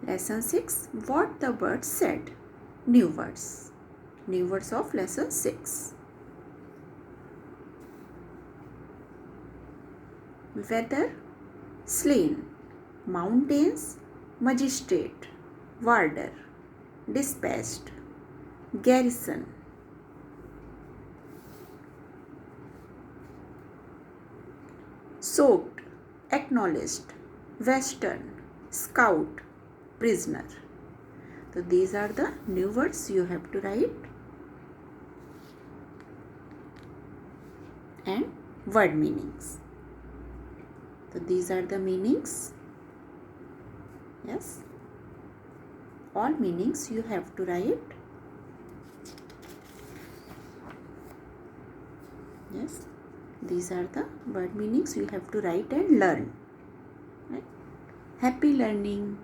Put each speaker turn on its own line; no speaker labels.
Lesson 6. What the bird said. New words. New words of lesson 6. Weather, slain. Mountains, magistrate. Warder, dispatched. Garrison. Soaked, acknowledged. Western, scout, prisoner. So these are the new words you have to write. And word meanings. So these are the meanings. Yes. All meanings you have to write. Yes. These are the word meanings you have to write and learn. Right? Happy learning.